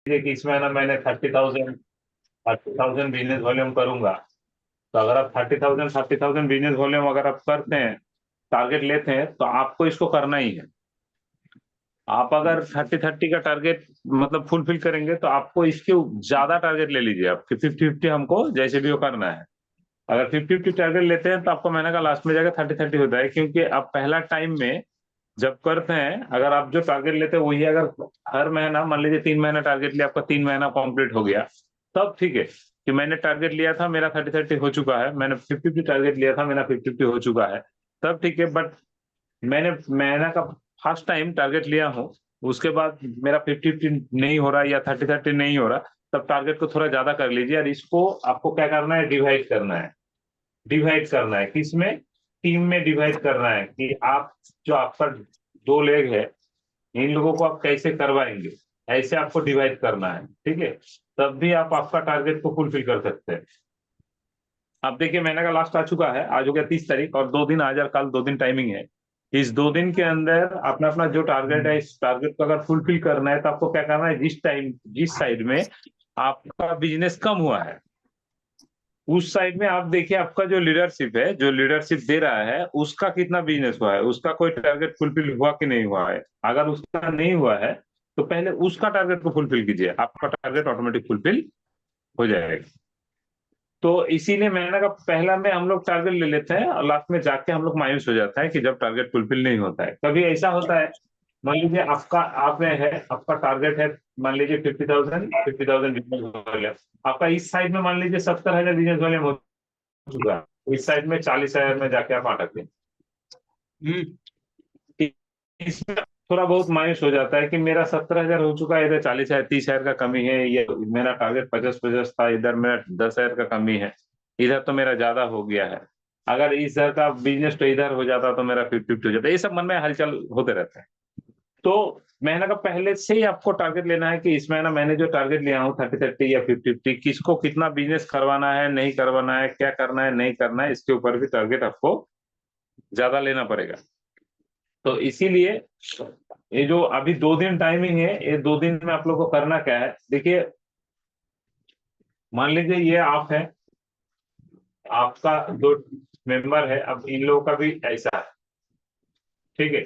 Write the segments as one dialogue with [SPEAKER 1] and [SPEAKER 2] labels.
[SPEAKER 1] कि इसमें ना मैंने 30,000 बिजनेस वॉल्यूम करूंगा। तो अगर आप 30,000 बिजनेस वॉल्यूम अगर आप करते हैं, टारगेट लेते हैं, तो आपको इसको करना ही है। आप अगर 30-30 का टारगेट मतलब फुलफिल करेंगे तो आपको इसके ज्यादा टारगेट ले लीजिए आप, कि 50-50 हमको जैसे भी वो करना है। अगर 50-50 टारगेट लेते हैं तो आपको महीने का लास्ट में जाकर 30-30 होता है, क्योंकि आप पहला टाइम में जब करते हैं, अगर आप जो टारगेट लेते हैं वही अगर हर महीना, मान लीजिए 3 महीना टारगेट लिया, आपका 3 महीना कंप्लीट हो गया, तब ठीक है कि मैंने टारगेट लिया था, मेरा 30-30 हो चुका है, मैंने 50-50 टारगेट लिया था, मेरा 50-50 हो चुका है, तब ठीक है। बट मैंने महीना का फर्स्ट टाइम टारगेट लिया हूँ, उसके बाद मेरा 50-50 नहीं हो रहा या 30-30 नहीं हो रहा, तब टारगेट को थोड़ा ज्यादा कर लीजिए। और इसको आपको क्या करना है, डिवाइड करना है। डिवाइड करना है किसमें, टीम में डिवाइड करना है, कि आप जो आपका 2 लेग है, इन लोगों को आप कैसे करवाएंगे, ऐसे आपको डिवाइड करना है, ठीक है। तब भी आप आपका टारगेट को फुलफिल कर सकते हैं। अब देखिए महीने का लास्ट आ चुका है, आज हो गया 30 तारीख, और 2 दिन आज और कल 2 दिन टाइमिंग है। इस 2 दिन के अंदर अपना अपना जो टारगेट है, इस टारगेट को अगर फुलफिल करना है तो आपको क्या करना है, जिस साइड में आपका बिजनेस कम हुआ है, उस साइड में आप देखिए आपका जो लीडरशिप है, जो लीडरशिप दे रहा है, उसका कितना बिजनेस हुआ है, उसका कोई टारगेट फुलफिल हुआ कि नहीं हुआ है। अगर उसका नहीं हुआ है तो पहले उसका टारगेट को फुलफिल कीजिए, आपका टारगेट ऑटोमेटिक फुलफिल हो जाएगा। तो इसीलिए महीने का पहला में हम लोग टारगेट ले लेते हैं, और लास्ट में जाके हम लोग मायूस हो जाता है कि जब टारगेट फुलफिल नहीं होता है। कभी ऐसा होता है, मान लीजिए आपका आप में है, आपका टारगेट है मान लीजिए 50,000 बिजनेस वॉल्यूम, आपका इस साइड में मान लीजिए 70,000 बिजनेस वॉल्यूम हो चुका है, इस साइड में 40,000 में जाके आप अटक गए। इसमें थोड़ा बहुत मायूस हो जाता है कि मेरा 17,000 हो चुका है, इधर 40,000 30,000 का कमी है, ये मेरा टारगेट 50-50 था, इधर मेरा 10,000 का कमी है, इधर तो मेरा ज्यादा हो गया है। अगर इस तरह का बिजनेस तो इधर हो जाता तो मेरा 50-50 हो जाता। ये सब मन में हलचल होते रहते हैं। तो महीने का पहले से ही आपको टारगेट लेना है कि इस महीना मैंने जो टारगेट लिया हूँ 30-30 या 50-50, किसको कितना बिजनेस करवाना है, नहीं करवाना है, क्या करना है, नहीं करना है, इसके ऊपर भी टारगेट आपको ज्यादा लेना पड़ेगा। तो इसीलिए ये जो अभी 2 दिन टाइमिंग है, ये 2 दिन में आप लोग को करना क्या है, देखिए मान लीजिए ये आप है, आपका दो मेंबर है, अब इन लोगों का भी ऐसा है, ठीक है,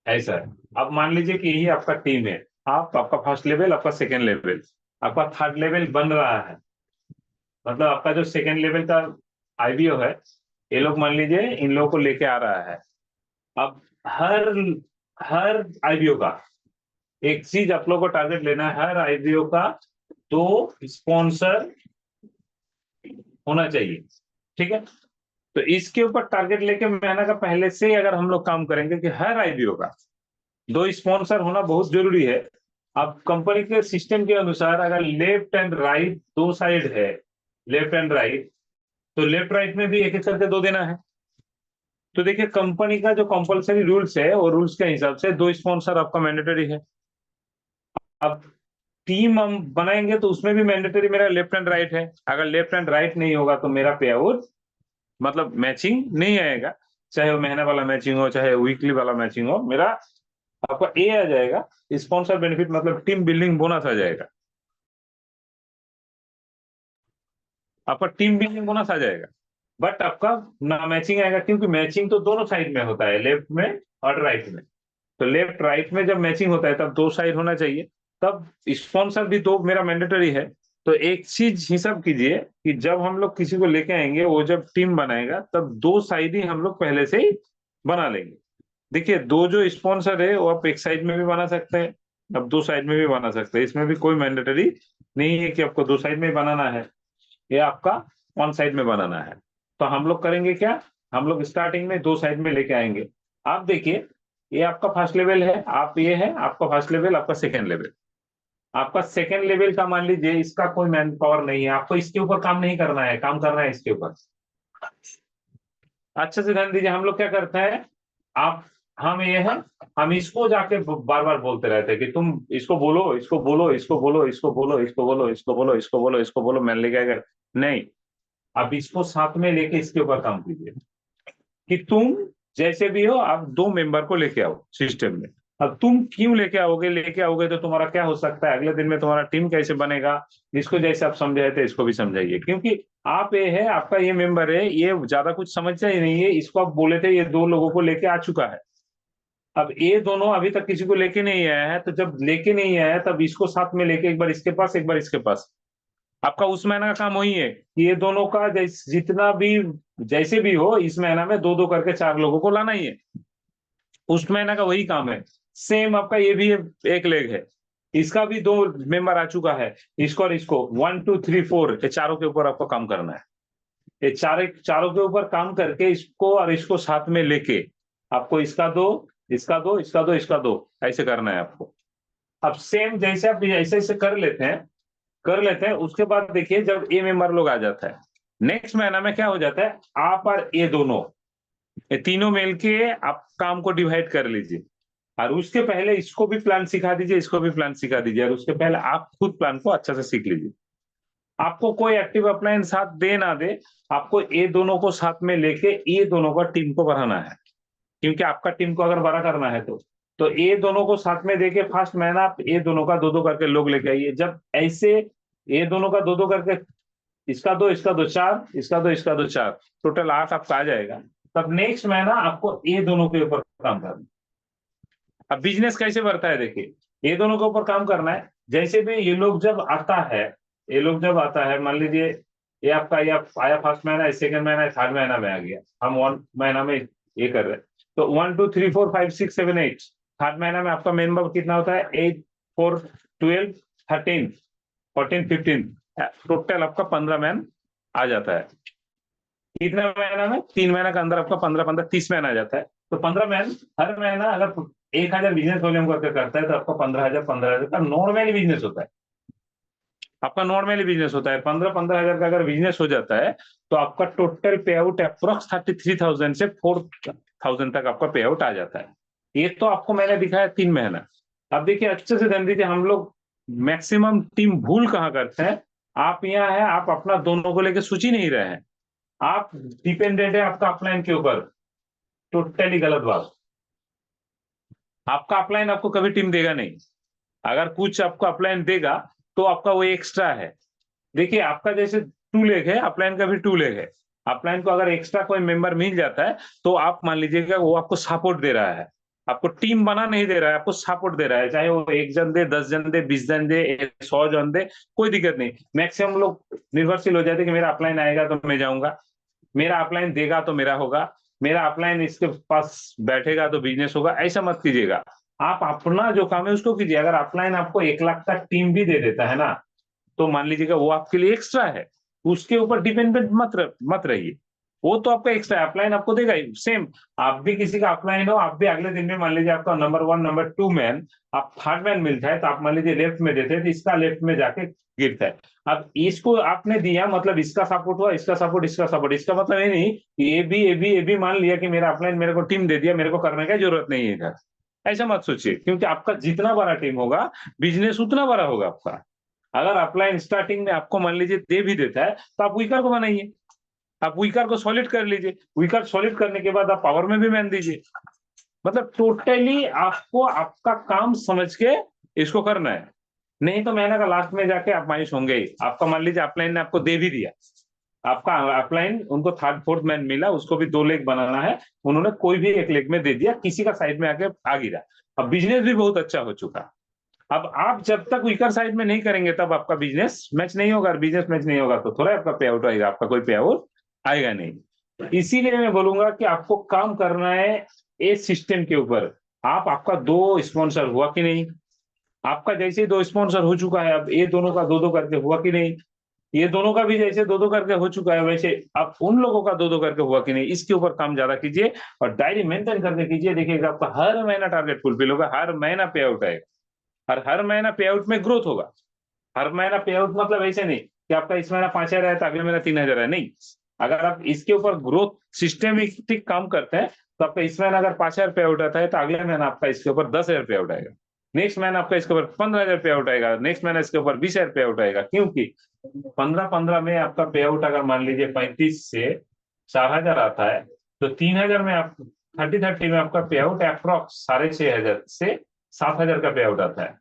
[SPEAKER 1] ऐसा है। अब मान लीजिए कि यही आपका टीम है, आपका फर्स्ट लेवल, आपका सेकेंड लेवल, आपका थर्ड लेवल बन रहा है, मतलब आपका जो सेकेंड लेवल का आईबीओ है, ये लोग मान लीजिए इन लोगों को लेके आ रहा है। अब हर हर आईबीओ का एक चीज आप लोग को टारगेट लेना है, हर आईबीओ का 2 स्पॉन्सर होना चाहिए, ठीक है। तो इसके ऊपर टारगेट लेके महीना का पहले से ही अगर हम लोग काम करेंगे कि हर आईबीओ का 2 स्पॉन्सर होना बहुत जरूरी है। अब कंपनी के सिस्टम के अनुसार अगर लेफ्ट एंड राइट 2 साइड है, लेफ्ट एंड राइट, तो लेफ्ट राइट में भी एक एक करके 2 देना है। तो देखिए कंपनी का जो कंपलसरी रूल्स है, वो रूल्स के हिसाब से 2 स्पॉन्सर आपका मैंडेटरी है। अब टीम हम बनाएंगे तो उसमें भी मैंडेटरी मेरा लेफ्ट एंड राइट है, अगर लेफ्ट एंड राइट नहीं होगा तो मेरा पे आउट मतलब मैचिंग नहीं आएगा, चाहे वो महीना वाला मैचिंग हो, चाहे वीकली वाला मैचिंग हो, मेरा आपका ए आ जाएगा, स्पॉन्सर बेनिफिट मतलब टीम बिल्डिंग बोनस आ जाएगा, आपका टीम बिल्डिंग बोनस आ जाएगा। बट आपका ना मैचिंग आएगा, क्योंकि मैचिंग तो दोनों साइड में होता है, लेफ्ट में और राइट में। तो लेफ्ट राइट में जब मैचिंग होता है तब 2 साइड होना चाहिए, तब स्पॉन्सर भी 2 मेरा मैंडेटरी है। तो एक चीज हिसाब कीजिए कि जब हम लोग किसी को लेके आएंगे, वो जब टीम बनाएगा तब 2 साइड ही हम लोग पहले से ही बना लेंगे। देखिए 2 जो स्पॉन्सर है वो आप एक साइड में भी बना सकते हैं, अब 2 साइड में भी बना सकते हैं, इसमें भी कोई मैंडेटरी नहीं है कि आपको 2 साइड में ही बनाना है, ये आपका 1 साइड में बनाना है। तो हम लोग करेंगे क्या, हम लोग स्टार्टिंग में 2 साइड में लेके आएंगे। आप देखिए ये आपका फर्स्ट लेवल है, आप ये है आपका फर्स्ट लेवल, आपका सेकेंड लेवल, आपका सेकेंड लेवल का मान लीजिए इसका कोई मैन पावर नहीं है, आपको इसके ऊपर काम नहीं करना है, काम करना है इसके ऊपर। अच्छे से ध्यान दीजिए, हम लोग क्या करते हैं, आप हम ये है, हम इसको जाके बार बार बोलते रहते हैं कि तुम इसको बोलो, इसको बोलो, इसको बोलो, इसको बोलो, इसको बोलो, इसको बोलो, इसको बोलो, इसको बोलो, मैंने लेके आएगा नहीं। अब इसको साथ में लेके इसके ऊपर काम कीजिए कि तुम जैसे भी हो आप 2 मेंबर को लेके आओ सिस्टम में, अब तुम क्यों लेके आओगे तो तुम्हारा क्या हो सकता है, अगले दिन में तुम्हारा टीम कैसे बनेगा, इसको जैसे आप समझाए थे इसको भी समझाइए। क्योंकि आप ये है, आपका ये मेंबर है, ये ज्यादा कुछ समझता ही नहीं है, इसको आप बोले थे ये दो लोगों को लेके आ चुका है। अब ये दोनों अभी तक किसी को लेके नहीं आया है, तो जब लेके नहीं आया है तब इसको साथ में लेके एक बार इसके पास एक बार इसके पास। आपका उस महीना का काम वही है कि ये दोनों का जितना भी जैसे भी हो, इस महीना में दो दो करके चार लोगों को लाना ही है। उस महीना का वही काम है। सेम आपका ये भी एक लेग है, इसका भी दो मेंबर आ चुका है, इसको और इसको 1 2 3 4 ये चारों के ऊपर आपको काम करना है। ये चारों के ऊपर काम करके इसको और इसको साथ में लेके आपको इसका दो, इसका दो, इसका दो, इसका दो, ऐसे करना है आपको। अब सेम जैसे आप ऐसे ऐसे कर लेते हैं उसके बाद देखिए जब ए मेंबर लोग आ जाता है, नेक्स्ट महीना में क्या हो जाता है, आप और ए दोनों, ये तीनों मिल के आप काम को डिवाइड कर लीजिए। और उसके पहले इसको भी प्लान सिखा दीजिए, इसको भी प्लान सिखा दीजिए, और उसके पहले आप खुद प्लान को अच्छा से सीख लीजिए। आपको कोई एक्टिव अपलाइन साथ दे ना दे, आपको ये दोनों को साथ में लेके ये दोनों का टीम को बढ़ाना है। क्योंकि आपका टीम को अगर बड़ा करना है तो ये दोनों को साथ में देके फर्स्ट महीना आप ये दोनों का दो दो करके लोग लेके आइए। जब ऐसे ये दोनों का दो दो करके, इसका दो, इसका दो, चार, इसका दो, इसका दो, चार, टोटल 8 आपका आ जाएगा। तब नेक्स्ट महीना आपको ये दोनों के ऊपर काम करना। अब बिजनेस कैसे बढ़ता है देखिए, ये दोनों के ऊपर काम करना है। जैसे भी ये लोग जब आता है, ये लोग जब आता है, मान लीजिए ये आपका ये आया फर्स्ट महीना, सेकंड महीना, थर्ड महीना में आ गया, हम 1 महीना में ये कर रहे हैं, तो 1 2 3 4 5 6 7 8 थर्ड महीना में आपका मेंबर कितना होता है, 8 4 12 13 14 15, टोटल आपका 15 मैन आ जाता है। कितना महीना में, 3 महीना के अंदर आपका 15 15 30 महीना आ जाता है। तो 15 मैन हर महीना अगर 1,000 बिजनेस वॉल्यूम करके करता है तो आपका 15,000 का नॉर्मली बिजनेस होता है। आपका नॉर्मली बिजनेस होता है 15 15 हजार का अगर बिजनेस हो जाता है तो आपका टोटल पे आउट अप्रोक्स 33,000 से 4,000 तक आपका पे आउट आ जाता है। ये तो आपको मैंने दिखाया 3 महीना। अब देखिए अच्छे से ध्यान दीजिए, हम लोग मैक्सिमम टीम भूल कहाँ करते हैं, आप यहाँ है, आप अपना दोनों को लेकर सोच ही नहीं रहे हैं, आप डिपेंडेंट है आपका अपलाइन के ऊपर। टोटली गलत बात। आपका अपलाइन आपको कभी टीम देगा नहीं। अगर कुछ आपको अपलाइन देगा तो आपका वो एक्स्ट्रा है। देखिए आपका जैसे 2 लेग है, अपलाइन का भी 2 लेग है। अपलाइन को अगर एक्स्ट्रा कोई मेंबर मिल जाता है तो आप मान लीजिएगा वो आपको सपोर्ट दे रहा है, आपको टीम बना नहीं दे रहा है, आपको सपोर्ट दे रहा है। चाहे वो 1 जन दे, 10 जन दे, 20 जन दे, 100 जन दे, कोई दिक्कत नहीं। मैक्सिमम लोग निर्भरशील हो जाते कि मेरा अपलाइन आएगा तो मैं जाऊंगा, मेरा अपलाइन देगा तो मेरा होगा, मेरा अपलाइन इसके पास बैठेगा तो बिजनेस होगा। ऐसा मत कीजिएगा, आप अपना जो काम है उसको कीजिए। अगर अपलाइन आपको 1 लाख तक टीम भी दे देता है ना, तो मान लीजिएगा वो आपके लिए एक्स्ट्रा है, उसके ऊपर डिपेंडेंट मत रहिए। वो तो आपका एक्स्ट्रा अपलाइन आपको देगा ही। सेम आप भी किसी का अपलाइन हो, आप भी अगले दिन में मान लीजिए आपका नंबर 1 नंबर 2 मैन, आप थर्ड मैन मिलता है तो आप मान लीजिए लेफ्ट में देते हैं तो इसका लेफ्ट में जाके गिरता है। अब इसको आपने दिया मतलब इसका सपोर्ट हुआ, इसका सपोर्ट, इसका सपोर्ट, इसका मतलब ये नहीं कि ये भी मान लिया कि मेरा अपलाइन मेरे को टीम दे दिया, मेरे को करने की जरूरत नहीं है इधर। ऐसा मत सोचिए, क्योंकि आपका जितना बड़ा टीम होगा बिजनेस उतना बड़ा होगा आपका। अगर अपलाइन स्टार्टिंग में आपको मान लीजिए दे भी देता है तो आप वीकर को बनाइए, आप वीकर को सॉलिड कर लीजिए, वीकर सॉलिड करने के बाद आप पावर में भी मैन दीजिए। मतलब टोटली आपको आपका काम समझ के इसको करना है। नहीं तो महीने का लास्ट में जाके आप मायूस होंगे ही। आपका मान लीजिए अपलाइन ने आपको दे भी दिया, आपका अपलाइन उनको थर्ड फोर्थ मैन मिला, उसको भी 2 लेग बनाना है, उन्होंने कोई भी 1 लेग में दे दिया, किसी का साइड में आके आ गिरा, अब बिजनेस भी बहुत अच्छा हो चुका। अब आप जब तक वीकर साइड में नहीं करेंगे तब आपका बिजनेस मैच नहीं होगा, बिजनेस मैच नहीं होगा तो थोड़ा आपका पे आउट आएगा, आपका कोई पे आउट आएगा नहीं। इसीलिए मैं बोलूंगा कि आपको काम करना है इस सिस्टम के ऊपर। आपका 2 स्पॉन्सर हुआ कि नहीं, आपका जैसे 2 स्पॉन्सर हो चुका है, अब ये दोनों का दो दो करके हुआ कि नहीं, ये दोनों का भी जैसे दो दो करके हो चुका है, वैसे अब उन लोगों का दो दो करके हुआ कि नहीं, इसके ऊपर काम ज्यादा कीजिए और डायरी मेंटेन करके कीजिए। देखिएगा आपका हर महीना टारगेट फुलफिल होगा, हर महीना पे आउट आएगा, और हर महीना पे आउट में ग्रोथ होगा। हर महीना पे आउट मतलब ऐसे नहीं कि आपका इस महीना 5,000 है तो अगले महीना 3,000 है, नहीं। अगर आप इसके ऊपर ग्रोथ सिस्टमेटिक काम करते हैं तो आपका इस महीना अगर 5,000 पे आउट आता है तो अगले महीना आपका इसके ऊपर 10,000 पे आउट आएगा, नेक्स्ट महीना आपका इसके ऊपर 15,000 पे आउट आएगा, नेक्स्ट महीना इसके ऊपर 20,000 पे आउट आएगा। क्योंकि 15 15 में आपका पे आउट अगर मान लीजिए 35 से 4,000 आता है तो 3,000 में आप 30 30 में आपका पे आउट अप्रोक्स 6,500 से 7,000 का पे आउट आता है।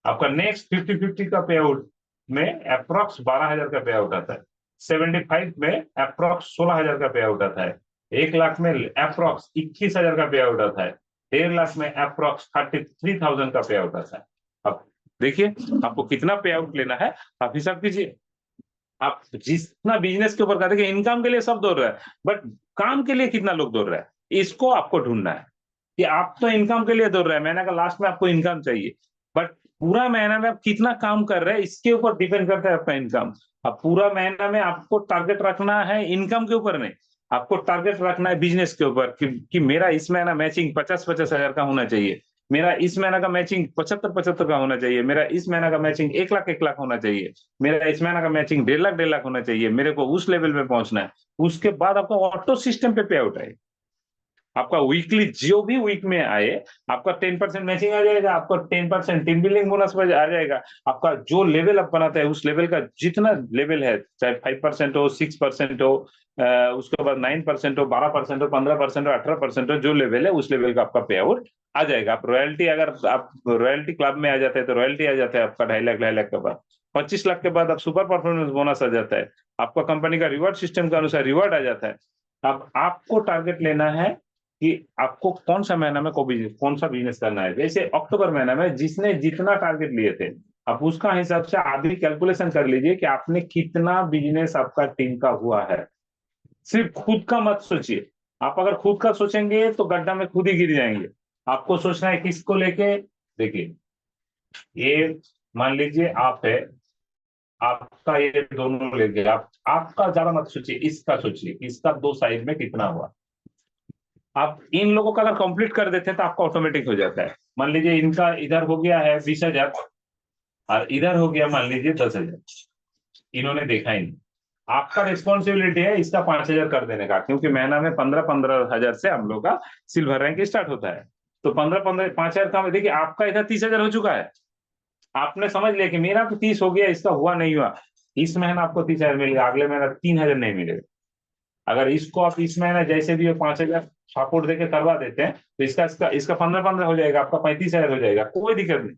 [SPEAKER 1] आपका नेक्स्ट 50-50 का पे आउट में अप्रोक्स 12,000 का पे आउट आता है। 75 में अप्रोक्स 16,000 का पे आउट आता है। 1 लाख में अप्रोक्स 21,000 का पे आउट आता है। 1.5 लाख में अप्रोक्स 33,000 का पे आउट आता है। अब देखिए आपको कितना पे आउट लेना है, आप हिसाब कीजिए। आप जितना बिजनेस के ऊपर देखिए, इनकम के लिए सब दौड़ रहा है, बट काम के लिए कितना लोग दौड़ रहा है, इसको आपको ढूंढना है कि आप तो इनकम के लिए दौड़ रहे हैं, महीने का लास्ट में आपको इनकम चाहिए, बट पूरा महीना में आप कितना काम कर रहे हैं इसके ऊपर डिपेंड करता है आपका इनकम। अब पूरा महीना में आपको टारगेट रखना है इनकम के ऊपर नहीं, आपको टारगेट रखना है बिजनेस के ऊपर कि मेरा इस महीना मैचिंग 50-50 हजार का होना चाहिए, मेरा इस महीना का मैचिंग 75-75 का होना चाहिए, मेरा इस महीना का मैचिंग 1 लाख होना चाहिए, मेरा इस महीना का मैचिंग 1.5 लाख होना चाहिए, मेरे को उस लेवल पे पहुंचना है। उसके बाद आपका ऑटो सिस्टम पे आउट है। आपका वीकली जो भी वीक में आए, आपका 10% मैचिंग आ जाएगा, आपका 10% टीम बिल्डिंग बोनस पर आ जाएगा। आपका जो लेवल आप बनाते हैं उस लेवल का जितना लेवल है, चाहे 5% हो, 6% हो, उसके बाद 9% हो, 12% हो, 15% हो, 18% हो, जो लेवल है उस लेवल का आपका पे आउट आ जाएगा। आप रॉयल्टी, अगर आप रॉयल्टी क्लब में आ जाते हैं तो रॉयल्टी आ जाता है आपका 2.5 लाख के बाद। 25 लाख के बाद आप सुपर परफॉर्मेंस बोनस आ जाता है, आपका कंपनी का रिवॉर्ड सिस्टम के अनुसार रिवॉर्ड आ जाता है। अब आपको टारगेट लेना है कि आपको कौन सा महीना में कौन सा बिजनेस करना है। जैसे अक्टूबर महीना में जिसने जितना टारगेट लिए थे, आप उसका हिसाब से आप भी कैलकुलेशन कर लीजिए कि आपने कितना बिजनेस आपका टीम का हुआ है। सिर्फ खुद का मत सोचिए, आप अगर खुद का सोचेंगे तो गड्ढा में खुद ही गिर जाएंगे। आपको सोचना है किसको लेके। देखिए, ये मान लीजिए आप है, आपका ये दोनों लेके आपका ज्यादा मत सोचिए, इसका सोचिए, इसका 2 साइड में कितना हुआ। आप इन लोगों का अगर कंप्लीट कर देते हैं तो आपका ऑटोमेटिक हो जाता है। मान लीजिए इनका इधर हो गया है 20,000 और इधर हो गया मान लीजिए 10,000, इन्होंने देखा ही नहीं। आपका रिस्पॉन्सिबिलिटी है इसका 5,000 कर देने का, क्योंकि महीना में 15-15 हजार से हम लोग का सिल्वर रैंक स्टार्ट होता है। तो 15-15 5,000 का, देखिए आपका इधर 30,000 हो चुका है। आपने समझ लिया कि मेरा तो 30 हो गया, इसका हुआ नहीं हुआ। इस महीना आपको 30,000 मिलेगा, अगले महीना 3,000 नहीं मिलेगा। अगर इसको आप इस महीने जैसे भी 5,000 सपोर्ट देके करवा देते हैं तो इसका इसका इसका 15-15 हो जाएगा, आपका 35,000 हो जाएगा, कोई दिक्कत नहीं।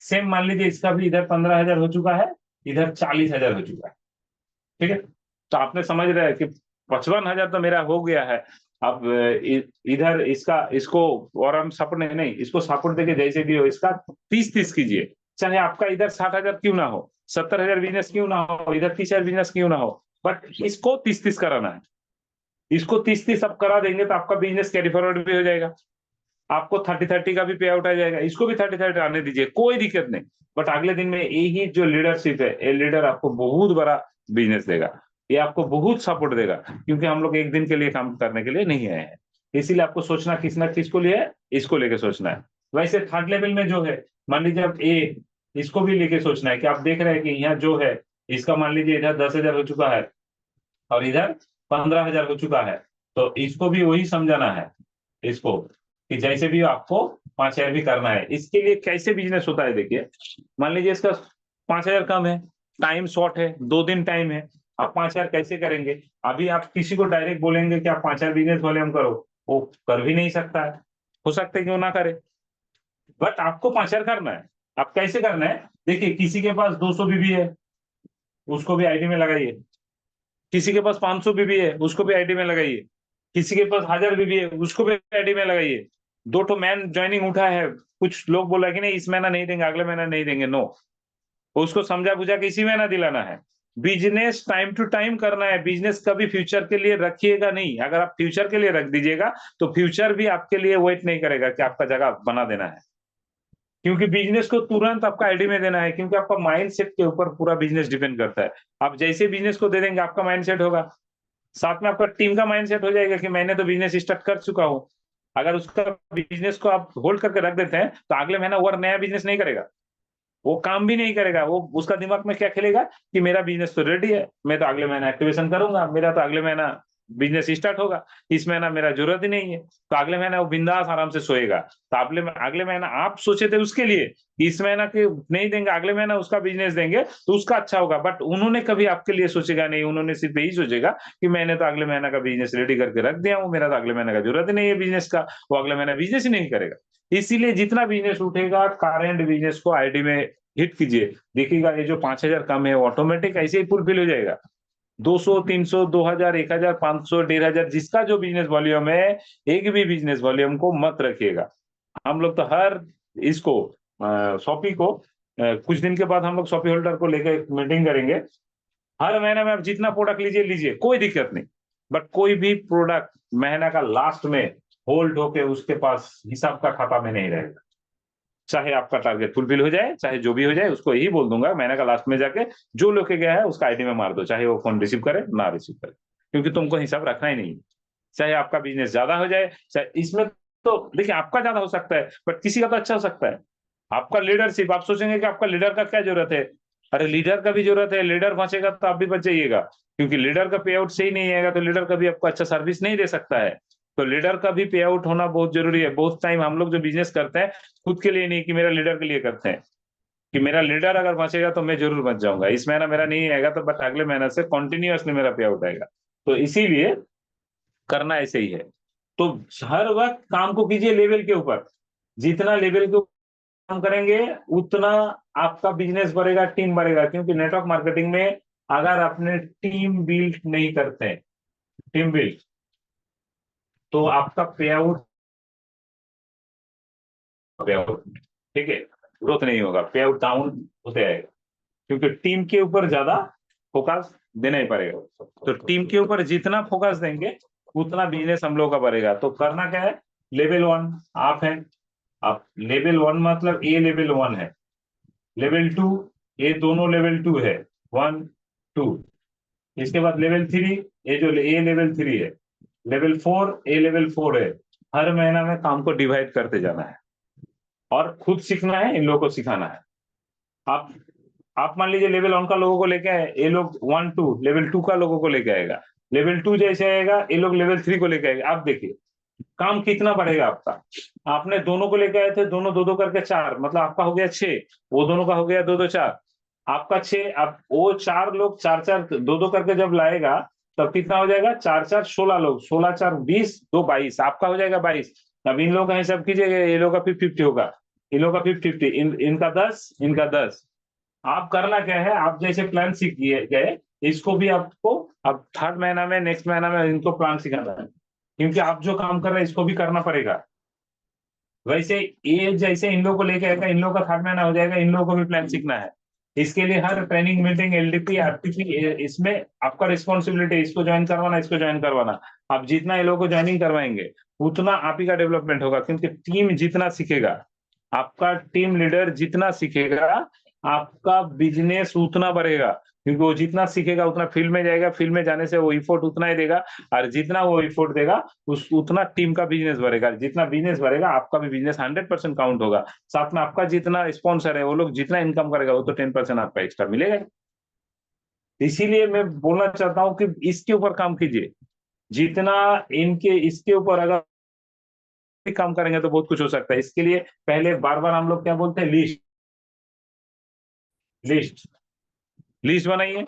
[SPEAKER 1] सेम मान लीजिए इसका भी इधर 15,000 हो चुका है, इधर 40,000 हो चुका है। ठीक है, तो आपने समझ रहे हैं कि 55,000 तो मेरा हो गया है। अब इधर इसका इसको और हम सपोर्ट नहीं, इसको सपोर्ट देके जैसे भी हो इसका 30-30 कीजिए। चाहे आपका इधर 60,000 क्यों ना हो, 70,000 बिजनेस क्यों ना हो, इधर 30,000 बिजनेस क्यों ना हो, बट इसको 30-30 कराना है। इसको 30-30 आप करा देंगे तो आपका बिजनेस कैरी फॉरवर्ड भी हो जाएगा, आपको 30-30 का भी पे आउट आ जाएगा। इसको भी 30-30 आने दीजिए, कोई दिक्कत नहीं। बट अगले दिन में यही जो लीडरशिप है, ये लीडर आपको बहुत बड़ा बिजनेस देगा, ये आपको बहुत सपोर्ट देगा, क्योंकि हम लोग एक दिन के लिए काम करने के लिए नहीं आए हैं। इसीलिए आपको सोचना किसना किसको लिए है, इसको लेके सोचना है। वैसे थर्ड लेवल में जो है, मान लीजिए आप इसको भी लेके सोचना है कि आप देख रहे हैं कि यहाँ जो है इसका मान लीजिए इधर 10,000 हो चुका है और इधर 15,000 हो चुका है, तो इसको भी वही समझाना है इसको कि जैसे भी आपको 5,000 भी करना है। इसके लिए कैसे बिजनेस होता है, देखिए मान लीजिए इसका 5,000 कम है, टाइम शॉर्ट है, 2 दिन टाइम है, आप 5,000 कैसे करेंगे। अभी आप किसी को डायरेक्ट बोलेंगे कि आप 5,000 बिजनेस वॉल्यूम करो, वो कर भी नहीं सकता है, हो सकता है क्यों ना करे, बट आपको 5,000 करना है। आप कैसे करना है, देखिए किसी के पास 200 बीबी है, उसको भी आईडी में लगाइए। किसी के पास 500 बीबी है, उसको भी आईडी में लगाइए। किसी के पास 1,000 बीबी है, उसको भी आईडी में लगाइए। 2 मैन ज्वाइनिंग उठा है, कुछ लोग बोला कि नहीं इस महीना नहीं देंगे, अगले महीना नहीं देंगे, नो, उसको समझा बुझा के इसी महीना दिलाना है। बिजनेस टाइम टू टाइम करना है, बिजनेस कभी फ्यूचर के लिए रखिएगा नहीं। अगर आप फ्यूचर के लिए रख दीजिएगा तो फ्यूचर भी आपके लिए वेट नहीं करेगा कि आपका जगह बना देना है, क्योंकि बिजनेस को तुरंत आपका आईडी में देना है, क्योंकि आपका माइंडसेट के ऊपर पूरा बिजनेस डिपेंड करता है। आप जैसे बिजनेस को दे देंगे आपका माइंडसेट होगा, साथ में आपका टीम का माइंडसेट हो जाएगा कि मैंने तो बिजनेस स्टार्ट कर चुका हूं। अगर उसका बिजनेस को आप होल्ड करके रख देते हैं तो अगले महीना वो नया बिजनेस नहीं करेगा, वो काम भी नहीं करेगा। वो उसका दिमाग में क्या खेलेगा कि मेरा बिजनेस तो रेडी है, मैं तो अगले महीना एक्टिवेशन करूंगा, मेरा तो अगले महीना बिजनेस स्टार्ट होगा, इस महीना मेरा जरूरत ही नहीं है, तो अगले महीना वो बिंदास आराम से सोएगा। तो अगले महीना आप सोचे थे उसके लिए, इस महीना के नहीं देंगे, अगले महीना उसका बिजनेस देंगे तो उसका अच्छा होगा, बट उन्होंने कभी आपके लिए सोचेगा नहीं, उन्होंने सिर्फ यही सोचेगा कि मैंने तो अगले महीना का बिजनेस रेडी करके रख दिया हूँ, मेरा तो अगले महीने का जरूरत ही नहीं है बिजनेस का, वो अगले महीना बिजनेस ही नहीं करेगा। इसीलिए जितना बिजनेस उठेगा करंट बिजनेस को आईडी में हिट कीजिए, देखिएगा ये जो 5,000 कम है ऑटोमेटिक ऐसे ही फुलफिल हो जाएगा। 200, 300, 2,000, 1,000, 500, 1,500 जिसका जो बिजनेस वॉल्यूम है, एक भी बिजनेस वॉल्यूम को मत रखिएगा। हम लोग तो हर इसको शॉपी को कुछ दिन के बाद हम लोग शॉपी होल्डर को लेकर एक मीटिंग करेंगे। हर महीने में आप जितना प्रोडक्ट लीजिए लीजिए, कोई दिक्कत नहीं, बट कोई भी प्रोडक्ट महीना का लास्ट में होल्ड होके उसके पास हिसाब का खाता में नहीं रहेगा। चाहे आपका टारगेट फुलफिल हो जाए, चाहे जो भी हो जाए, उसको यही बोल दूंगा महीने का लास्ट में जाके जो लेके गया है उसका आईडी में मार दो, चाहे वो फोन रिसीव करे ना रिसीव करे, क्योंकि तुमको हिसाब रखना ही नहीं है। चाहे आपका बिजनेस ज्यादा हो जाए, चाहे इसमें तो देखिए आपका ज्यादा हो सकता है बट किसी का तो अच्छा हो सकता है। आपका लीडरशिप, आप सोचेंगे कि आपका लीडर का क्या जरूरत है, अरे लीडर का भी जरूरत है, लीडर बचेगा तो आप भी बच जाइएगा, क्योंकि लीडर का पे आउट सही नहीं आएगा तो लीडर कभी आपको अच्छा सर्विस नहीं दे सकता है। तो लीडर का भी पे आउट होना बहुत जरूरी है। बहुत टाइम हम लोग जो बिजनेस करते हैं खुद के लिए नहीं कि मेरा लीडर के लिए करते हैं, कि मेरा लीडर अगर बचेगा तो मैं जरूर बच जाऊंगा, इस महीना मेरा नहीं आएगा तो बट अगले महीने से कंटिन्यूअसली मेरा पे आउट आएगा। तो इसीलिए करना ऐसे ही है। तो हर वक्त काम को कीजिए लेवल के ऊपर, जितना लेवल के काम करेंगे उतना आपका बिजनेस बढ़ेगा, टीम बढ़ेगा, क्योंकि नेटवर्क मार्केटिंग में अगर आपने टीम बिल्ड नहीं करते, टीम बिल्ड, तो आपका पे आउट ठीक है, ग्रोथ नहीं होगा, पे आउट डाउन होते आएगा, क्योंकि टीम के ऊपर ज्यादा फोकस देना ही पड़ेगा। तो टीम के ऊपर जितना फोकस देंगे उतना बिजनेस हम लोग का बढ़ेगा। तो करना क्या है, लेवल 1 आप है, आप लेवल 1 मतलब ए लेवल 1 है, लेवल 2 ये दोनों लेवल 2 है, 1 2, इसके बाद लेवल 3 ये जो ए लेवल 3 है, लेवल 4 ए लेवल 4 है। हर महीना में काम को डिवाइड करते जाना है और खुद सीखना है, इन लोगों को सिखाना है। आप आप मान लीजिए लेवल 1 का लोगों को लेके आए, ये लोग 1 2 लेवल 2 का लोगों को लेके आएगा, लेवल 2 जैसे आएगा ये लोग लेवल 3 को लेके आएगा। आप देखिए काम कितना बढ़ेगा आपका। आपने दोनों को लेके आए थे, दोनों दो दो करके 4, मतलब आपका हो गया 6, वो दोनों का हो गया 2 2 4, आपका 6, अब वो 4 लोग 4 4 2 2 करके जब लाएगा तब कितना हो जाएगा, 4 4 16 लोग, 16 4 20, 2 22, आपका हो जाएगा 22। अब इन लोगों का हिसाब कीजिएगा, ये लोग का 50-50 होगा, इन लोगों का 50-50, इनका 10 इनका 10। आप करना क्या है, आप जैसे प्लान सीख गए, इसको भी आपको अब थर्ड महीना में, नेक्स्ट महीना में इनको प्लान सिखाना है, क्योंकि आप जो काम कर रहे हैं इसको भी करना पड़ेगा। वैसे ये जैसे इन लोगों को लेके आएगा, इन लोगों का थर्ड महीना हो जाएगा, इन लोगों को भी प्लान सीखना है। इसके लिए her training meeting LDP RTP इसमें आपका रिस्पॉन्सिबिलिटी, इसको ज्वाइन करवाना, इसको ज्वाइन करवाना। आप जितना ये लोगों को ज्वाइनिंग करवाएंगे उतना आप ही का डेवलपमेंट होगा, क्योंकि टीम जितना सीखेगा, आपका टीम लीडर जितना सीखेगा आपका बिजनेस उतना बढ़ेगा, क्योंकि वो जितना सीखेगा उतना फील्ड में जाएगा, फील्ड में जाने से वो इफोर्ट उतना ही देगा, और जितना वो इफोर्ट देगा उस उतना टीम का बिजनेस बढ़ेगा, जितना बिजनेस बढ़ेगा आपका भी बिजनेस 100% काउंट होगा। साथ में आपका जितना स्पॉन्सर है वो लोग जितना इनकम करेगा वो तो 10% आपका एक्स्ट्रा मिलेगा। इसीलिए मैं बोलना चाहता हूँ कि इसके ऊपर काम कीजिए, जितना इनके इसके ऊपर अगर काम करेंगे तो बहुत कुछ हो सकता है। इसके लिए पहले बार बार हम लोग क्या बोलते हैं, लिस्ट लिस्ट लिस्ट बनाइए,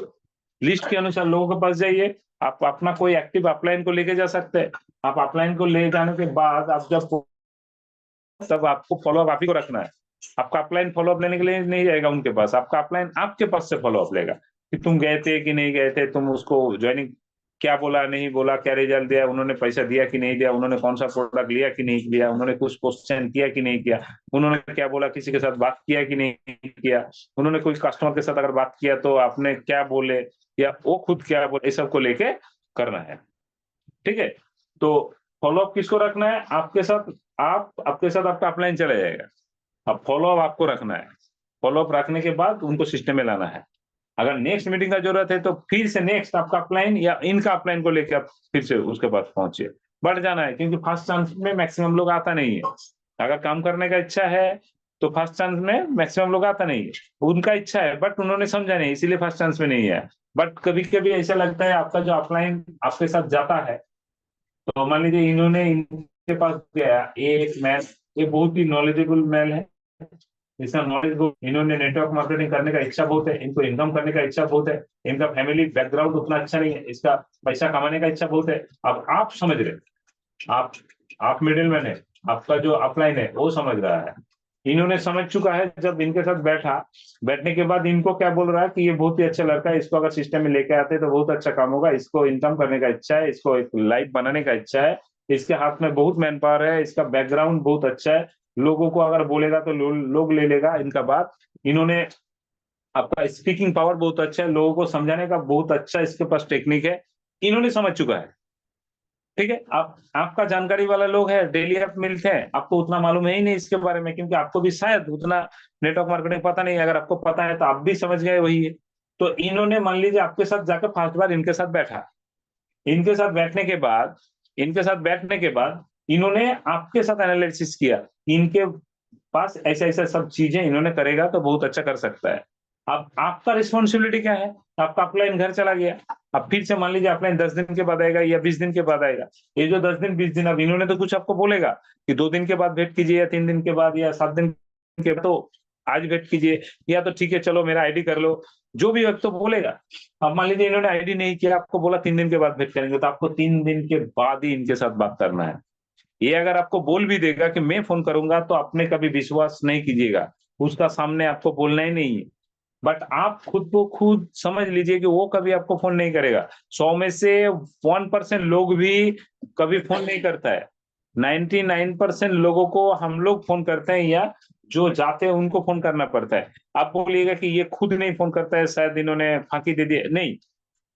[SPEAKER 1] लिस्ट के अनुसार लोगों के पास जाइए। आप अपना कोई एक्टिव अपलाइन को लेके जा सकते हैं। आप अपलाइन को ले जाने के बाद आप जब तब आपको फॉलोअप आप ही को रखना है। आपका अपलाइन फॉलोअप लेने के लिए नहीं जाएगा उनके पास, आपका अपलाइन आपके पास से फॉलोअप लेगा कि तुम गए थे कि नहीं गए थे, तुम उसको ज्वाइनिंग क्या बोला नहीं बोला, क्या रिजल्ट दिया, उन्होंने पैसा दिया कि नहीं दिया, उन्होंने कौन सा प्रोडक्ट लिया कि नहीं लिया, उन्होंने कुछ क्वेश्चन किया कि नहीं किया, उन्होंने क्या बोला, किसी के साथ बात किया कि नहीं किया, उन्होंने कोई कस्टमर के साथ अगर बात किया तो आपने क्या बोले या वो खुद क्या बोले, इस सब को लेके करना है। ठीक है, तो फॉलोअप किसको रखना है, आपके साथ, आपके साथ आपका अपलाइन चला जाएगा। अब फॉलोअप आपको रखना है, फॉलोअप रखने के बाद उनको सिस्टम में लाना है। अगर नेक्स्ट मीटिंग का जरूरत है तो फिर से नेक्स्ट आपका अपलाइन या इनका अपलाइन को लेकर आप फिर से उसके पास पहुंचे, बढ़ जाना है, क्योंकि फर्स्ट चांस में मैक्सिमम लोग आता नहीं है। अगर काम करने का इच्छा है तो फर्स्ट चांस में मैक्सिमम लोग आता नहीं है, उनका इच्छा है बट उन्होंने समझा नहीं, इसीलिए फर्स्ट चांस में नहीं है। बट कभी कभी ऐसा लगता है आपका जो अपलाइन आपके साथ जाता है, तो मान लीजिए इन्होंने इनके पास गया, ये एक मैन, ये बहुत ही नॉलेजेबल मैन है, इसका नॉलेज बहुत, इन्होंने नेटवर्क मार्केटिंग करने का इच्छा बहुत है, इनको इनकम करने का इच्छा बहुत है, इनका फैमिली बैकग्राउंड उतना अच्छा नहीं है, इसका पैसा कमाने का इच्छा बहुत है। अब आप समझ रहे, आप आप मिडिल मैन है, आपका जो अपलाइन है वो समझ रहा है, इन्होंने समझ चुका है। जब इनके साथ बैठा, बैठने के बाद इनको क्या बोल रहा है कि ये बहुत ही अच्छा लड़का है, इसको अगर सिस्टम में लेके आते तो बहुत अच्छा काम होगा, इसको इनकम करने का इच्छा है, इसको एक लाइफ बनाने का इच्छा है, इसके हाथ में बहुत मैन पावर है, इसका बैकग्राउंड बहुत अच्छा है, लोगों को अगर बोलेगा तो लोग ले लेगा इनका बात। इन्होंने, आपका स्पीकिंग पावर बहुत अच्छा है, लोगों को समझाने का बहुत अच्छा इसके पास टेक्निक है, इन्होंने समझ चुका है। ठीक है, आप आपका जानकारी वाला लोग है, डेली आप मिलते हैं, आपको उतना मालूम है ही नहीं इसके बारे में, क्योंकि आपको भी शायद उतना नेटवर्क मार्केटिंग पता नहीं है, अगर आपको पता है तो आप भी समझ गए वही है। तो इन्होंने मान लीजिए आपके साथ जाकर 5 बार इनके साथ बैठा, इनके साथ बैठने के बाद, इनके साथ बैठने के बाद इन्होंने आपके साथ एनालिसिस किया, इनके पास ऐसा ऐसा सब चीजें इन्होंने करेगा तो बहुत अच्छा कर सकता है। अब आपका रिस्पॉन्सिबिलिटी क्या है, आपका अपलाइन घर चला गया, अब फिर से मान लीजिए अपलाइन 10 दिन के बाद आएगा या 20 दिन के बाद आएगा, ये जो 10 दिन 20 दिन, अब इन्होंने तो कुछ आपको बोलेगा कि 2 दिन के बाद भेंट कीजिए या 3 दिन के बाद या 7 दिन के बाद, तो आज भेंट कीजिए, या तो ठीक है चलो मेरा आईडी कर लो, जो भी वक्त तो बोलेगा। अब मान लीजिए इन्होंने आईडी नहीं किया, आपको बोला 3 दिन के बाद भेंट करेंगे, तो आपको 3 दिन के बाद ही इनके साथ बात करना है। ये अगर आपको बोल भी देगा कि मैं फोन करूंगा, तो आपने कभी विश्वास नहीं कीजिएगा, उसका सामने आपको बोलना ही नहीं है। बट आप खुद को खुद समझ लीजिए कि वो कभी आपको फोन नहीं करेगा, 100 में से 1% लोग भी कभी फोन नहीं करता है, 99% लोगों को हम लोग फोन करते हैं, या जो जाते हैं उनको फोन करना पड़ता है। आप बोलिएगा कि ये खुद नहीं फोन करता है, शायद इन्होंने फांकी दे दी, नहीं,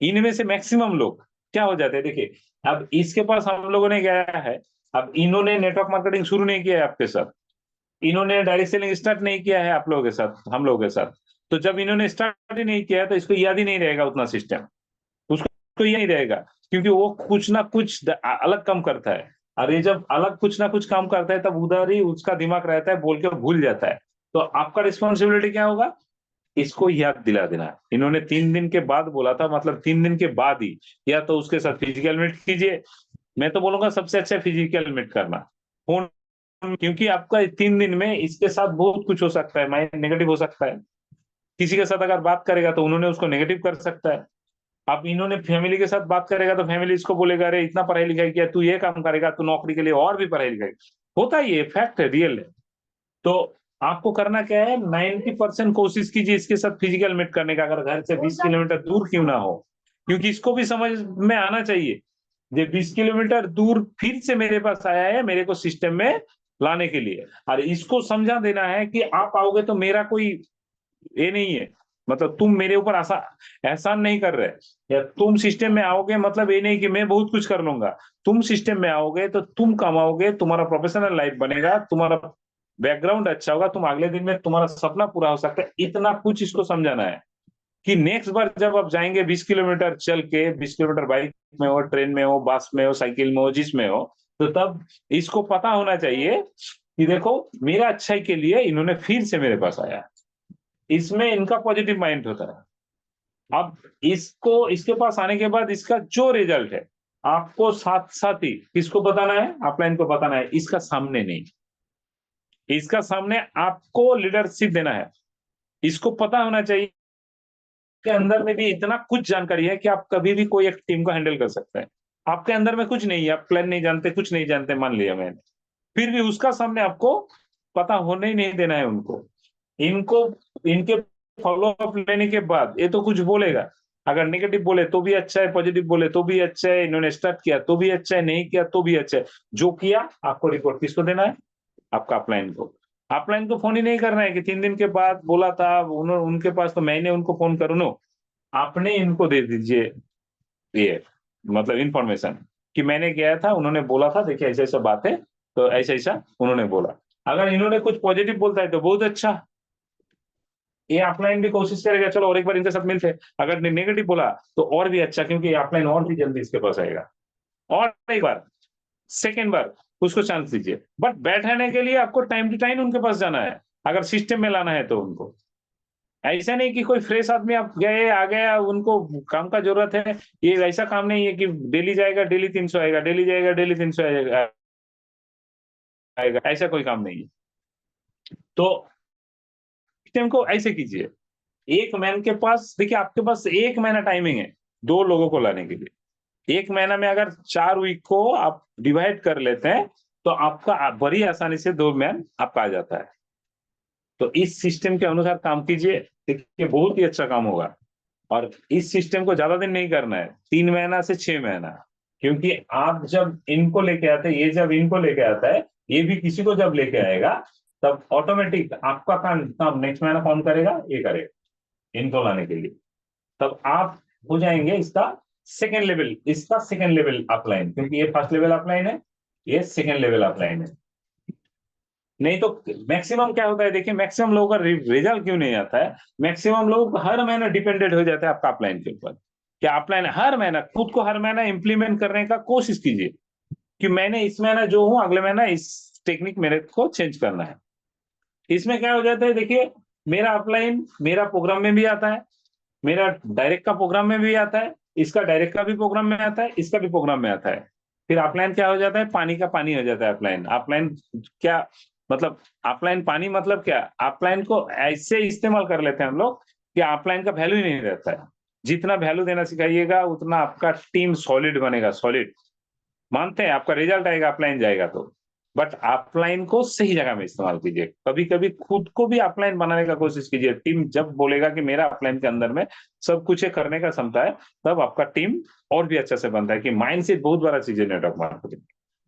[SPEAKER 1] इनमें से मैक्सिमम लोग क्या हो जाते हैं, देखिए अब इसके पास हम लोगों ने गया है, अब इन्होंने नेटवर्क मार्केटिंग शुरू नहीं किया है आपके साथ, इन्होंने डायरेक्ट सेलिंग स्टार्ट नहीं किया है आप लोगों के साथ, हम लोगों के साथ, तो जब इन्होंने स्टार्ट ही नहीं किया है तो इसको याद ही नहीं रहेगा उतना सिस्टम, उसको ये नहीं रहेगा, क्योंकि वो कुछ ना कुछ अलग काम करता है। अरे जब अलग कुछ ना कुछ काम करता है तब उधर ही उसका दिमाग रहता है, बोल के भूल जाता है। तो आपका रिस्पॉन्सिबिलिटी क्या होगा, इसको याद दिला देना। इन्होंने 3 दिन के बाद बोला था, मतलब 3 दिन के बाद ही, या तो उसके साथ फिजिकल मीट कीजिए, मैं तो बोलूंगा सबसे अच्छा फिजिकल मीट करना, फोन, क्योंकि आपका 3 दिन में इसके साथ बहुत कुछ हो सकता है, माइंड नेगेटिव हो सकता है, किसी के साथ अगर बात करेगा तो उन्होंने उसको नेगेटिव कर सकता है। अब इन्होंने फैमिली के साथ बात करेगा तो फैमिली इसको बोलेगा, अरे इतना पढ़ाई लिखाई किया, तू ये काम करेगा, तू नौकरी के लिए और भी पढ़ाई लिखाई, होता ही है, फैक्ट है, रियल है। तो आपको करना क्या है, 90% कोशिश कीजिए इसके साथ फिजिकल मीट करने का, अगर घर से 20 किलोमीटर दूर क्यों ना हो, क्योंकि इसको भी समझ में आना चाहिए, ये 20 किलोमीटर दूर फिर से मेरे पास आया है मेरे को सिस्टम में लाने के लिए, और इसको समझा देना है कि आप आओगे तो मेरा कोई ये नहीं है, मतलब तुम मेरे ऊपर एहसान नहीं कर रहे, या तुम सिस्टम में आओगे मतलब ये नहीं कि मैं बहुत कुछ कर लूंगा, तुम सिस्टम में आओगे तो तुम कमाओगे, तुम्हारा प्रोफेशनल लाइफ बनेगा, तुम्हारा बैकग्राउंड अच्छा होगा, तुम अगले दिन में तुम्हारा सपना पूरा हो सकता है, इतना कुछ इसको समझाना है कि नेक्स्ट बार जब आप जाएंगे 20 किलोमीटर चल के, 20 किलोमीटर बाइक में हो, ट्रेन में हो, बस में हो, साइकिल में हो, जिसमें हो, तो तब इसको पता होना चाहिए कि देखो मेरा अच्छाई के लिए इन्होंने फिर से मेरे पास आया, इसमें इनका पॉजिटिव माइंड होता है। अब इसको इसके पास आने के बाद इसका जो रिजल्ट है, आपको साथ साथ ही किसको बताना है, अपलाइन को बताना है, इसका सामने नहीं, इसका सामने आपको लीडरशिप देना है, इसको पता होना चाहिए के अंदर में भी इतना कुछ जानकारी है कि आप कभी भी कोई एक टीम को हैंडल कर सकते हैं। आपके अंदर में कुछ नहीं है, आप प्लान नहीं जानते, कुछ नहीं जानते, मान लिया मैंने, फिर भी उसका सामने आपको पता होने ही नहीं देना है उनको, इनको इनके फॉलो अप लेने के बाद ये तो कुछ बोलेगा, अगर नेगेटिव बोले तो भी अच्छा है, पॉजिटिव बोले तो भी अच्छा है, इन्होंने स्टार्ट किया तो भी अच्छा है, नहीं किया तो भी अच्छा है, जो किया आपको रिपोर्ट किसको देना है, आपका अपलाइन को। अपलाइन को फोन ही नहीं करना है कि 3 दिन के बाद बोला था उनके पास, तो मैंने उनको फोन करूँ, नो, आपने इनको दे दीजिए ये, मतलब इंफॉर्मेशन कि मैंने गया था, उन्होंने बोला था, देखिए ऐसा ऐसा बात है, तो ऐसा ऐसा उन्होंने बोला। अगर इन्होंने कुछ पॉजिटिव बोलता है तो बहुत अच्छा, ये अपलाइन भी कोशिश करेगा चलो और एक बार इनके साथ मिलते हैं, अगर नेगेटिव बोला तो और भी अच्छा, क्योंकि अपलाइन और भी जल्दी इसके पास आएगा, और एक बार, सेकेंड बार उसको चांस दीजिए, बट बैठने के लिए आपको टाइम टू टाइम उनके पास जाना है, अगर सिस्टम में लाना है तो उनको। ऐसा नहीं कि कोई फ्रेश आदमी आप गए आ गया, उनको काम का जरूरत है, ये ऐसा काम नहीं है कि डेली जाएगा डेली 300 आएगा, डेली जाएगा डेली 300 आएगा, ऐसा कोई काम नहीं है। तो सिस्टम को ऐसे कीजिए, एक मैन के पास, देखिए आपके पास एक महीना टाइमिंग है 2 लोगों को लाने के लिए। एक महीना में अगर 4 वीक को आप डिवाइड कर लेते हैं तो आपका बड़ी आसानी से 2 मैन आपका आ जाता है। तो इस सिस्टम के अनुसार काम कीजिए, देखिए बहुत ही अच्छा काम होगा। और इस सिस्टम को ज्यादा दिन नहीं करना है, 3 महीना से 6 महीना, क्योंकि आप जब इनको लेके आते हैं, ये जब इनको लेके आता है, ये भी किसी को जब लेके आएगा, तब ऑटोमेटिक आपका काम नेक्स्ट महीना कौन करेगा, ये करेगा इनको लाने के लिए। तब आप हो जाएंगे इसका सेकेंड लेवल अपलाइन, क्योंकि ये फर्स्ट लेवल अपलाइन है, ये सेकेंड लेवल अपलाइन है। नहीं तो मैक्सिमम क्या होता है, देखिए मैक्सिमम लोगों का रिजल्ट क्यों नहीं आता है, मैक्सिमम लोग हर महीना डिपेंडेंट हो जाता है आपका अपलाइन के ऊपर। क्या अपलाइन हर महीना खुद को हर महीना इंप्लीमेंट करने का कोशिश कीजिए कि मैंने इस महीना जो हूं, अगले महीना इस टेक्निक मेरे को चेंज करना है। इसमें क्या हो जाता है, देखिए मेरा अपलाइन मेरा प्रोग्राम में भी आता है, मेरा डायरेक्ट का प्रोग्राम में भी आता है, इसका डायरेक्ट का भी प्रोग्राम में आता है, इसका भी प्रोग्राम में आता है। फिर अपलाइन क्या हो जाता है, पानी का पानी हो जाता है अपलाइन। अपलाइन क्या मतलब, अपलाइन पानी मतलब क्या, अपलाइन को ऐसे इस्तेमाल कर लेते हैं हम लोग कि अपलाइन का वैल्यू ही नहीं रहता है। जितना वैल्यू देना सिखाइएगा उतना आपका टीम सॉलिड बनेगा, सॉलिड। मानते हैं आपका रिजल्ट आएगा अपलाइन जाएगा तो, बट अपलाइन को सही जगह में इस्तेमाल कीजिए। कभी कभी खुद को भी अपलाइन बनाने का कोशिश कीजिए। टीम जब बोलेगा कि मेरा अपलाइन के अंदर में सब कुछ करने का क्षमता है, तब आपका टीम और भी अच्छा से बनता है। कि माइंडसेट बहुत बड़ा चीज है नेटवर्क मार्केटिंग।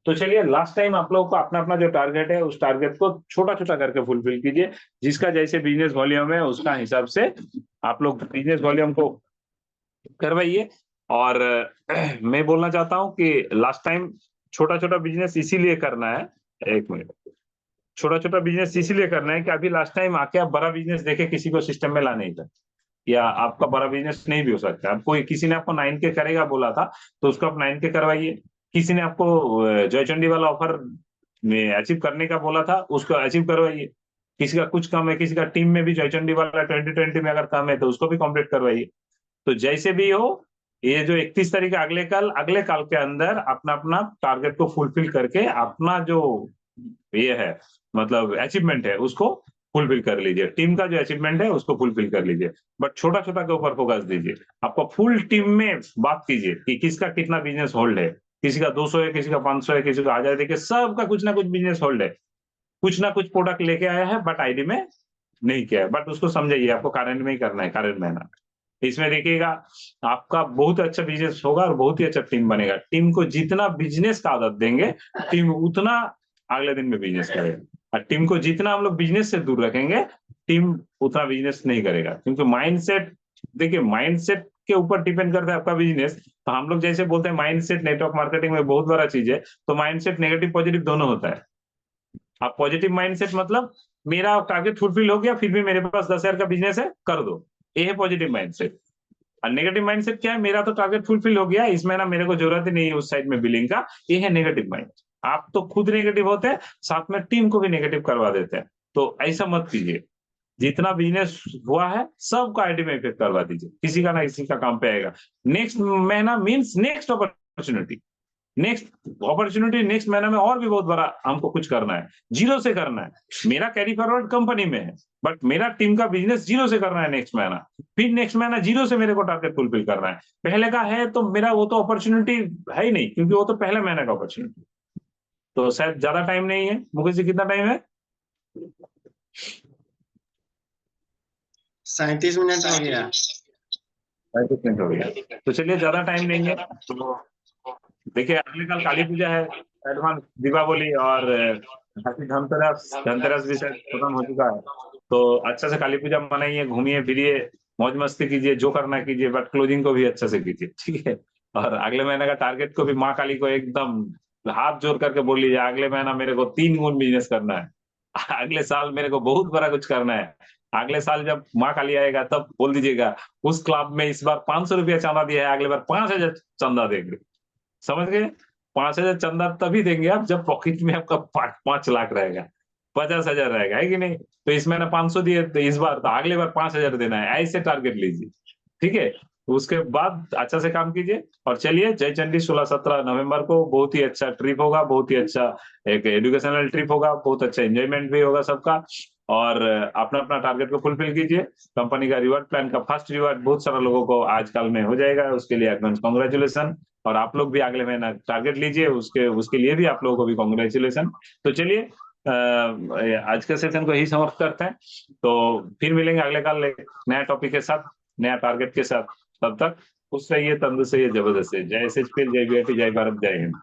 [SPEAKER 1] तो चलिए लास्ट टाइम आप लोगों को अपना अपना जो टारगेट है, उस टारगेट को छोटा छोटा करके फुलफिल कीजिए। जिसका जैसे बिजनेस वॉल्यूम है उसका हिसाब से आप लोग बिजनेस वॉल्यूम को करवाइए। और मैं बोलना चाहता हूं कि लास्ट टाइम छोटा छोटा बिजनेस इसीलिए करना है, एक मिनट, छोटा छोटा बिजनेस इसीलिए करना है कि अभी लास्ट टाइम आके आप बड़ा बिजनेस देखे किसी को सिस्टम में ला नहीं था, या आपका बड़ा बिजनेस नहीं भी हो सकता। आपको किसी ने आपको 9K करेगा बोला था, तो उसको आप 9K करवाइए। किसी ने आपको जयचंडी वाला ऑफर में अचीव करने का बोला था, उसको अचीव करवाइए। किसी का कुछ कम है, किसी का टीम में भी जयचंडी वाला 2020 में अगर कम है तो उसको भी कंप्लीट करवाइए। तो जैसे भी हो, ये जो 31 तारीख अगले काल के अंदर अपना अपना टारगेट को फुलफिल करके अपना जो ये है मतलब अचीवमेंट है उसको फुलफिल कर लीजिए। टीम का जो अचीवमेंट है उसको फुलफिल कर लीजिए, बट छोटा छोटा के ऊपर फोकस दीजिए। आपको फुल टीम में बात कीजिए कि किसका कितना बिजनेस होल्ड है। किसी का 200 है, किसी का 500 है, किसी का 1000 है, देखिए सबका कुछ ना कुछ बिजनेस होल्ड है। कुछ ना कुछ प्रोडक्ट लेके आया है बट आईडी में नहीं किया है, बट उसको समझाइए आपको कारण में ही करना है, कारण मेहनत। इसमें देखिएगा आपका बहुत अच्छा बिजनेस होगा और बहुत ही अच्छा टीम बनेगा। टीम को जितना बिजनेस का आदत देंगे, टीम उतना अगले दिन में बिजनेस करेगा। और टीम को जितना हम लोग बिजनेस से दूर रखेंगे, टीम उतना बिजनेस नहीं करेगा। क्योंकि माइंडसेट, देखिए माइंडसेट के ऊपर डिपेंड करता है आपका बिजनेस। तो हम लोग जैसे बोलते हैं माइंडसेट नेटवर्क मार्केटिंग में बहुत बड़ा चीज है, तो माइंडसेट नेगेटिव पॉजिटिव दोनों होता है। आप पॉजिटिव माइंडसेट मतलब मेरा टारगेट फुलफिल हो गया फिर भी मेरे पास 10,000 का बिजनेस है, कर दो, ये है पॉजिटिव माइंडसेट। और नेगेटिव माइंडसेट क्या है, मेरा तो टारगेट फुलफिल हो गया, इस महीना मेरे को जरूरत ही नहीं है उस साइड में बिलिंग का, ये है नेगेटिव माइंड। आप तो खुद नेगेटिव होते हैं, साथ में टीम को भी नेगेटिव करवा देते हैं। तो ऐसा मत कीजिए। जितना बिजनेस हुआ है सबका आईडी में इफेक्ट करवा दीजिए, किसी का ना किसी का काम पे आएगा। नेक्स्ट महीना मीन्स नेक्स्ट अपॉर्चुनिटी, नेक्स्ट महीना में और भी बहुत बड़ा हमको कुछ करना है, जीरो से करना है। मेरा कैरी फॉरवर्ड कंपनी में है, बट मेरा टीम का बिजनेस जीरो से करना है नेक्स्ट महीना। फिर नेक्स्ट महीना जीरो से मेरे को टारगेट फुलफिल करना है। पहले का है तो मेरा वो तो अपॉर्चुनिटी है ही नहीं, क्योंकि वो तो पहले महीने का अपॉर्चुनिटी। तो शायद ज्यादा टाइम नहीं है, मुकेश जी कितना टाइम है?
[SPEAKER 2] 37 मिनट हो गया।
[SPEAKER 1] 35 मिनट हो गया, तो चलिए ज्यादा टाइम नहीं है। तो देखिए अगले कल काली पूजा है, एडवांस दीपावली और धनतेरस, धनतेरस भी शायद खत्म हो चुका है। तो अच्छा से काली पूजा मनाइए, घूमिए फिरिए, मौज मस्ती कीजिए, जो करना कीजिए, बट क्लोजिंग को भी अच्छा से कीजिए, ठीक है। और अगले महीने का टारगेट को भी माँ काली को एकदम हाथ जोड़ करके बोल लीजिए, अगले महीना मेरे को 3 गुण बिजनेस करना है, अगले साल मेरे को बहुत बड़ा कुछ करना है। अगले साल जब माँ काली आएगा तब बोल दीजिएगा उस क्लब में इस बार 500 रुपया चंदा दिया है, अगले बार 5,000 चंदा देंगे। समझ गए? 5,000 चंदा तभी देंगे आप जब पॉकेट में आपका 5 लाख रहेगा। 50,000 रहेगा, है कि नहीं? तो इस महीने 500 दिए तो इस बार तो अगले बार 5,000 देना है, ऐसे टारगेट लीजिए। ठीक है, उसके बाद अच्छा से काम कीजिए। और चलिए, जयचंडी 16-17 नवंबर को बहुत ही अच्छा ट्रिप होगा, बहुत ही अच्छा एक एजुकेशनल ट्रिप होगा, बहुत अच्छा एंजॉयमेंट भी होगा सबका। और अपना अपना टारगेट को फुलफिल कीजिए। कंपनी का रिवॉर्ड प्लान का फर्स्ट रिवॉर्ड बहुत सारा लोगों को आजकल में हो जाएगा, उसके लिए एडवांस कॉन्ग्रेचुलेसन। और आप लोग भी अगले महीना टारगेट लीजिए, उसके उसके लिए भी आप लोगों को भी कॉन्ग्रेचुलेसन। तो चलिए, आज के सेशन को यही समाप्त करते हैं। तो फिर मिलेंगे अगले कल एक नया टॉपिक के साथ, नया टारगेट के साथ। तब तक खुश रहिए, तंदुरुस्त रहिए, जबरदस्त रहिए। जय एसएचपीएल, जय बीआरटी, जय भारत, जय हिंद।